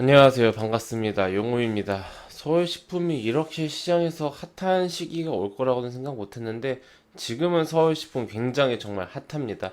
안녕하세요. 반갑습니다. 용우입니다. 서울식품이 이렇게 시장에서 핫한 시기가 올 거라고는 생각 못 했는데 지금은 서울식품 굉장히 정말 핫합니다.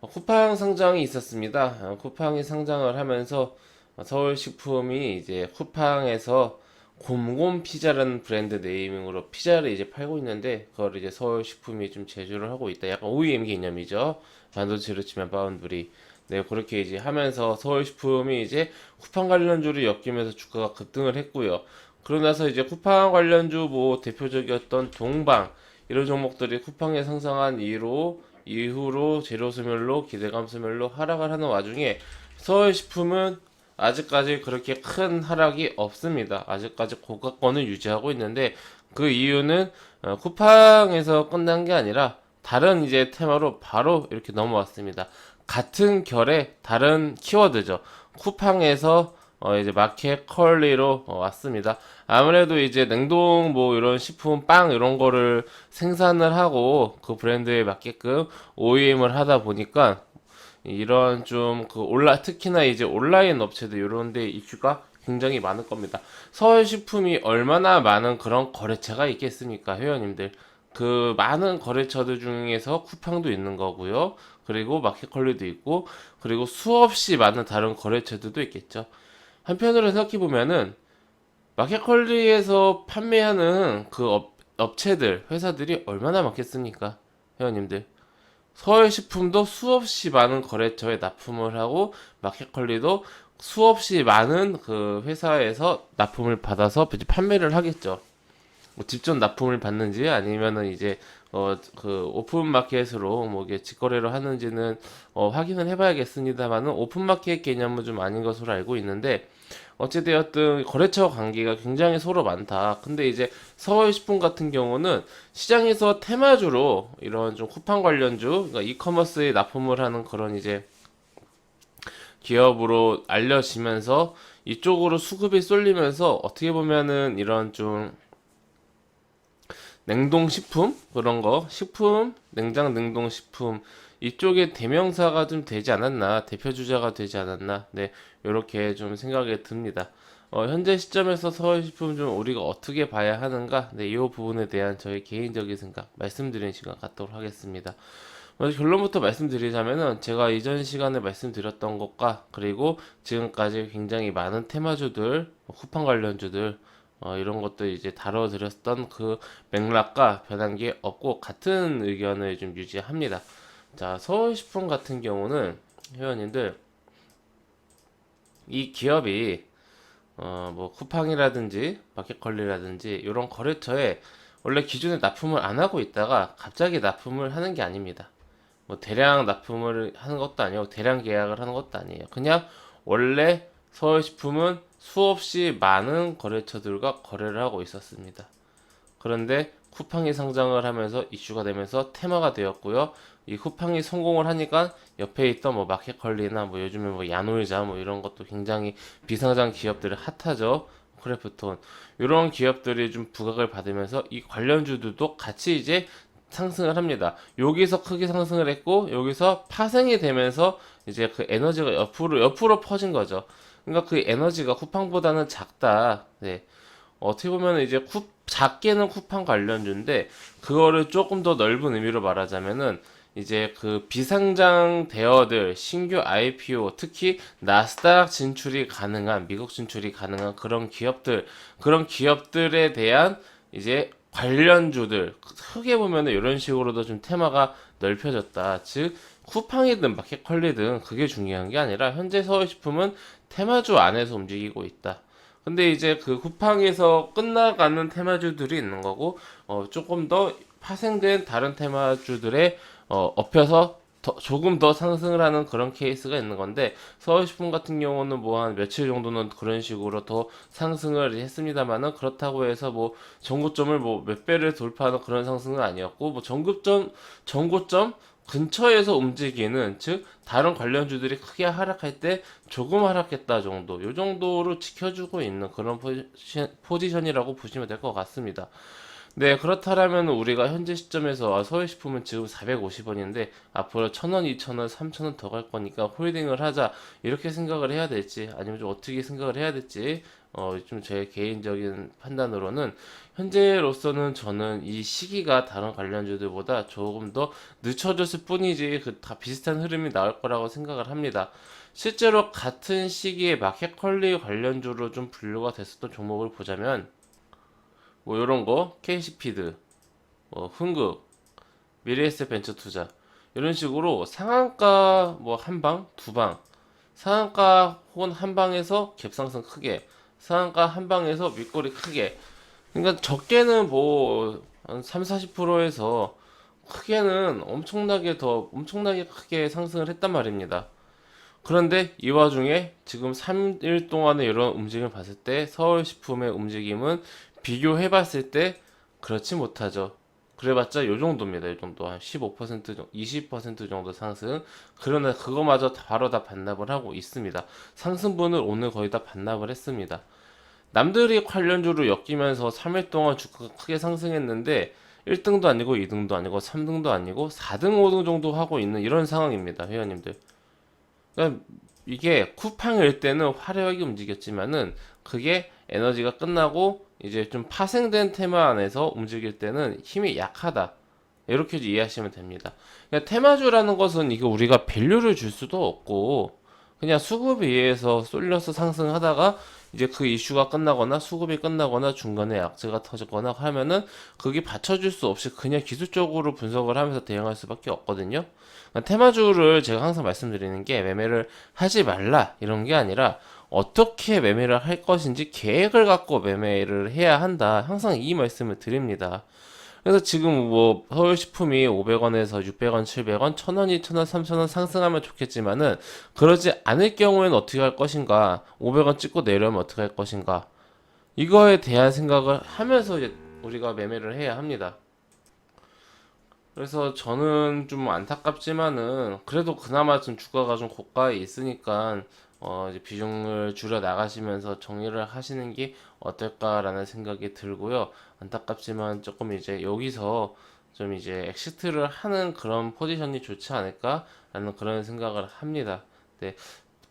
쿠팡 상장이 있었습니다. 쿠팡이 상장을 하면서 서울식품이 이제 쿠팡에서 곰곰 피자라는 브랜드 네이밍으로 피자를 이제 팔고 있는데 그걸 이제 서울식품이 좀 제조를 하고 있다. 약간 OEM 개념이죠. 반도체로 치면 파운드리. 네, 그렇게 이제 하면서 서울식품이 이제 쿠팡 관련주를 엮이면서 주가가 급등을 했고요. 그러고 나서 이제 쿠팡 관련주 뭐 대표적이었던 동방 이런 종목들이 쿠팡에 상장한 이후로 재료 소멸로 기대감 소멸로 하락을 하는 와중에 서울식품은 아직까지 그렇게 큰 하락이 없습니다. 아직까지 고가권을 유지하고 있는데 그 이유는 쿠팡에서 끝난 게 아니라 다른 이제 테마로 바로 이렇게 넘어왔습니다. 같은 결의 다른 키워드죠. 쿠팡에서 이제 마켓 컬리로 왔습니다. 아무래도 이제 냉동 뭐 이런 식품 빵 이런 거를 생산을 하고 그 브랜드에 맞게끔 OEM을 하다 보니까 이런 좀 그 특히나 이제 온라인 업체들 이런 데 이슈가 굉장히 많을 겁니다. 서울식품이 얼마나 많은 그런 거래처가 있겠습니까, 회원님들? 그 많은 거래처들 중에서 쿠팡도 있는 거고요. 그리고 마켓컬리도 있고, 그리고 수없이 많은 다른 거래처들도 있겠죠. 한편으로 생각해 보면은 마켓컬리에서 판매하는 그 업체들, 회사들이 얼마나 많겠습니까, 회원님들? 서울식품도 수없이 많은 거래처에 납품을 하고 마켓컬리도 수없이 많은 그 회사에서 납품을 받아서 이제 판매를 하겠죠. 뭐 직접 납품을 받는지 아니면은 이제 그 오픈 마켓으로 뭐 이게 직거래를 하는지는 확인을 해봐야겠습니다만은 오픈 마켓 개념은 좀 아닌 것으로 알고 있는데 어찌되었든 거래처 관계가 굉장히 서로 많다. 근데 이제 서울식품 같은 경우는 시장에서 테마주로 이런 좀 쿠팡 관련주, 그러니까 이커머스에 납품을 하는 그런 이제 기업으로 알려지면서 이쪽으로 수급이 쏠리면서 어떻게 보면은 이런 좀 냉동식품 그런 거 식품 냉장 냉동식품 이쪽에 대명사가 좀 되지 않았나 대표 주자가 되지 않았나 네 이렇게 좀 생각이 듭니다. 현재 시점에서 서울식품 좀 우리가 어떻게 봐야 하는가 네이 부분에 대한 저의 개인적인 생각 말씀드리는 시간 갖도록 하겠습니다. 먼저 결론부터 말씀드리자면은 제가 이전 시간에 말씀드렸던 것과 그리고 지금까지 굉장히 많은 테마주들 쿠팡 관련주들 이런 것도 이제 다뤄드렸던 그 맥락과 변한 게 없고 같은 의견을 좀 유지합니다. 자, 서울식품 같은 경우는 회원님들 이 기업이 뭐 쿠팡이라든지 마켓컬리라든지 이런 거래처에 원래 기존에 납품을 안 하고 있다가 갑자기 납품을 하는 게 아닙니다. 뭐 대량 납품을 하는 것도 아니고 대량 계약을 하는 것도 아니에요. 그냥 원래 서울식품은 수없이 많은 거래처들과 거래를 하고 있었습니다. 그런데 쿠팡이 상장을 하면서 이슈가 되면서 테마가 되었고요. 이 쿠팡이 성공을 하니까 옆에 있던 뭐 마켓컬리나 뭐 요즘에 뭐 야놀자 뭐 이런 것도 굉장히 비상장 기업들이 핫하죠. 크래프톤 이런 기업들이 좀 부각을 받으면서 이 관련주들도 같이 이제 상승을 합니다. 여기서 크게 상승을 했고 여기서 파생이 되면서 이제 그 에너지가 옆으로 퍼진 거죠. 그러니까 그 에너지가 쿠팡보다는 작다. 네. 어떻게 보면 이제 작게는 쿠팡 관련주인데 그거를 조금 더 넓은 의미로 말하자면은 이제 그 비상장 대어들 신규 IPO 특히 나스닥 진출이 가능한 미국 진출이 가능한 그런 기업들에 대한 이제 관련주들 크게 보면은 이런 식으로도 좀 테마가 넓혀졌다. 즉 쿠팡이든 마켓컬리든 그게 중요한 게 아니라 현재 서울식품은 테마주 안에서 움직이고 있다. 근데 이제 그 쿠팡에서 끝나가는 테마주들이 있는 거고 조금 더 파생된 다른 테마주들에 업혀서 조금 더 상승을 하는 그런 케이스가 있는 건데 서울식품 같은 경우는 뭐 한 며칠 정도는 그런 식으로 더 상승을 했습니다만은 그렇다고 해서 뭐 전고점을 뭐 몇 배를 돌파하는 그런 상승은 아니었고 뭐 전고점 근처에서 움직이는 즉 다른 관련주들이 크게 하락할 때 조금 하락했다 정도 요 정도로 지켜주고 있는 그런 포지션이라고 보시면 될 것 같습니다. 네, 그렇다면 우리가 현재 시점에서 서울식품은 지금 450원인데 앞으로 1,000원, 2,000원, 3,000원 더 갈 거니까 홀딩을 하자 이렇게 생각을 해야 될지 아니면 좀 어떻게 생각을 해야 될지 좀 제 개인적인 판단으로는 현재로서는 저는 이 시기가 다른 관련주들보다 조금 더 늦춰졌을 뿐이지 그 다 비슷한 흐름이 나올 거라고 생각을 합니다. 실제로 같은 시기에 마켓컬리 관련주로 좀 분류가 됐었던 종목을 보자면 뭐 이런 거 KC피드, 뭐 흥국, 미래에셋 벤처투자 이런 식으로 상한가 뭐 한 방, 두 방, 상한가 혹은 한 방에서 갭상승 크게, 상한가 한 방에서 윗꼬리 크게. 그러니까 적게는 뭐 한 3, 40%에서 크게는 엄청나게 크게 상승을 했단 말입니다. 그런데 이 와중에 지금 3일 동안의 이런 움직임을 봤을 때 서울식품의 움직임은 비교해 봤을 때 그렇지 못하죠. 그래봤자 요 정도입니다. 요 정도 한 15% 정도, 20% 정도 상승. 그러나 그거마저 바로 다 반납을 하고 있습니다. 상승분을 오늘 거의 다 반납을 했습니다. 남들이 관련주로 엮이면서 3일 동안 주가가 크게 상승했는데 1등도 아니고 2등도 아니고 3등도 아니고 4등, 5등 정도 하고 있는 이런 상황입니다. 회원님들. 그러니까 이게 쿠팡일 때는 화려하게 움직였지만은 그게 에너지가 끝나고 이제 좀 파생된 테마 안에서 움직일 때는 힘이 약하다. 이렇게 이해하시면 됩니다. 그러니까 테마주라는 것은 이거 우리가 밸류를 줄 수도 없고 그냥 수급에 의해서 쏠려서 상승하다가 이제 그 이슈가 끝나거나 수급이 끝나거나 중간에 악재가 터졌거나 하면은 그게 받쳐줄 수 없이 그냥 기술적으로 분석을 하면서 대응할 수밖에 없거든요. 그러니까 테마주를 제가 항상 말씀드리는 게 매매를 하지 말라 이런 게 아니라 어떻게 매매를 할 것인지 계획을 갖고 매매를 해야 한다. 항상 이 말씀을 드립니다. 그래서 지금 뭐 서울식품이 500원에서 600원, 700원, 1000원, 2000원, 3000원 상승하면 좋겠지만은 그러지 않을 경우에는 어떻게 할 것인가? 500원 찍고 내려오면 어떻게 할 것인가? 이거에 대한 생각을 하면서 이제 우리가 매매를 해야 합니다. 그래서 저는 좀 안타깝지만은 그래도 그나마 좀 주가가 좀 고가에 있으니까 이제 비중을 줄여 나가시면서 정리를 하시는 게 어떨까라는 생각이 들고요. 안타깝지만 조금 이제 여기서 좀 이제 엑시트를 하는 그런 포지션이 좋지 않을까라는 그런 생각을 합니다. 네,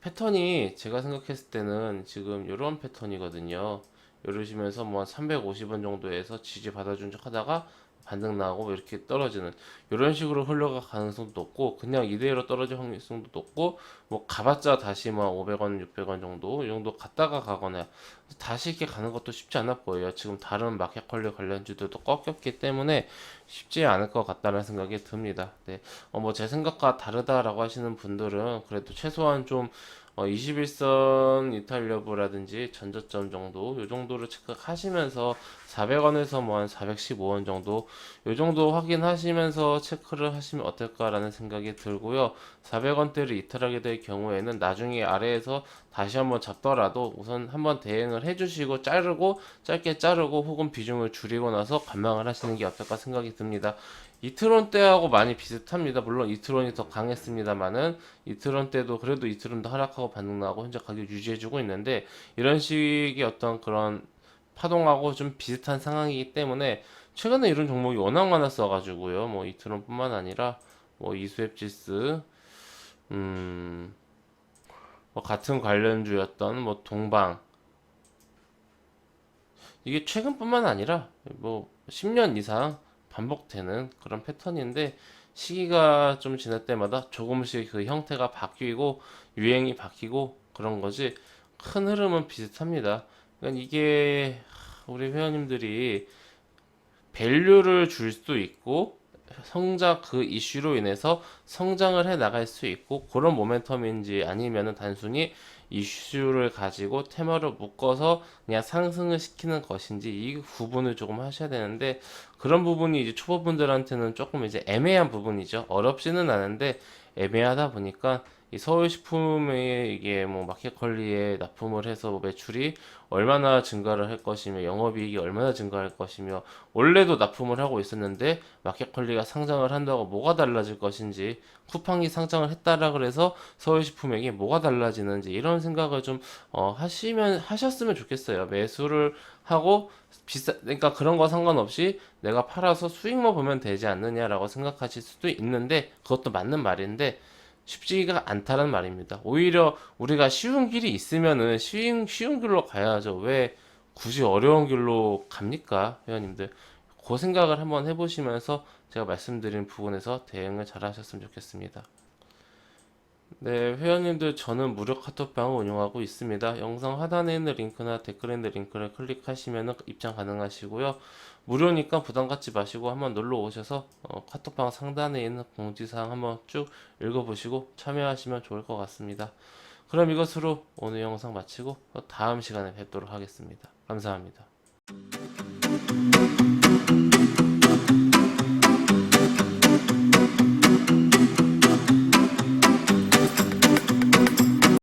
패턴이 제가 생각했을 때는 지금 이런 패턴이거든요. 이러시면서 뭐 350원 정도에서 지지 받아준 척 하다가 반등 나오고 뭐 이렇게 떨어지는 이런 식으로 흘러갈 가능성도 높고 그냥 이대로 떨어질 확률성도 높고 뭐 가봤자 다시 뭐 500원, 600원 정도 이 정도 갔다가 가거나 다시 이렇게 가는 것도 쉽지 않아 보여요. 지금 다른 마켓 컬리 관련주들도 꺾였기 때문에 쉽지 않을 것 같다는 생각이 듭니다. 네. 뭐 제 생각과 다르다라고 하시는 분들은 그래도 최소한 좀 21선 이탈 여부라든지 전저점 정도 요 정도를 체크하시면서 400원에서 뭐 한 415원 정도 요 정도 확인하시면서 체크를 하시면 어떨까라는 생각이 들고요. 400원대를 이탈하게 될 경우에는 나중에 아래에서 다시 한번 잡더라도 우선 한번 대응을 해주시고 짧게 자르고 혹은 비중을 줄이고 나서 관망을 하시는 게 어떨까 생각이 듭니다. 이트론 때하고 많이 비슷합니다. 물론 이트론이 더 강했습니다만은 이트론 때도 그래도 이트론도 하락하고 반등 나고 현재 가격 유지해주고 있는데 이런 식의 어떤 그런 파동하고 좀 비슷한 상황이기 때문에 최근에 이런 종목이 워낙 많았어가지고요. 뭐 이트론뿐만 아니라 뭐 이수앱지스, 음, 뭐 같은 관련주였던 뭐 동방 이게 최근뿐만 아니라 뭐 10년 이상 반복되는 그런 패턴인데 시기가 좀 지날 때마다 조금씩 그 형태가 바뀌고 유행이 바뀌고 그런 거지 큰 흐름은 비슷합니다. 그러니까 이게 우리 회원님들이 밸류를 줄 수 있고 성장 그 이슈로 인해서 성장을 해 나갈 수 있고 그런 모멘텀인지 아니면은 단순히 이슈를 가지고 테마로 묶어서 그냥 상승을 시키는 것인지 이 구분을 조금 하셔야 되는데 그런 부분이 이제 초보분들한테는 조금 이제 애매한 부분이죠. 어렵지는 않은데 애매하다 보니까 이 서울식품의 이게 뭐 마켓컬리에 납품을 해서 뭐 매출이 얼마나 증가를 할 것이며 영업이익이 얼마나 증가할 것이며 원래도 납품을 하고 있었는데 마켓컬리가 상장을 한다고 뭐가 달라질 것인지 쿠팡이 상장을 했다라 그래서 서울식품에게 뭐가 달라지는지 이런 생각을 좀 하셨으면 좋겠어요. 매수를 하고 그러니까 그런 거 상관없이 내가 팔아서 수익만 보면 되지 않느냐라고 생각하실 수도 있는데 그것도 맞는 말인데 쉽지가 않다는 말입니다. 오히려 우리가 쉬운 길이 있으면은 쉬운 길로 가야죠. 왜 굳이 어려운 길로 갑니까, 회원님들? 그 생각을 한번 해보시면서 제가 말씀드린 부분에서 대응을 잘 하셨으면 좋겠습니다. 네, 회원님들 저는 무료 카톡방을 운영하고 있습니다. 영상 하단에 있는 링크나 댓글에 있는 링크를 클릭하시면 입장 가능하시고요. 무료니까 부담 갖지 마시고 한번 놀러 오셔서 카톡방 상단에 있는 공지사항 한번 쭉 읽어보시고 참여하시면 좋을 것 같습니다. 그럼 이것으로 오늘 영상 마치고 다음 시간에 뵙도록 하겠습니다. 감사합니다.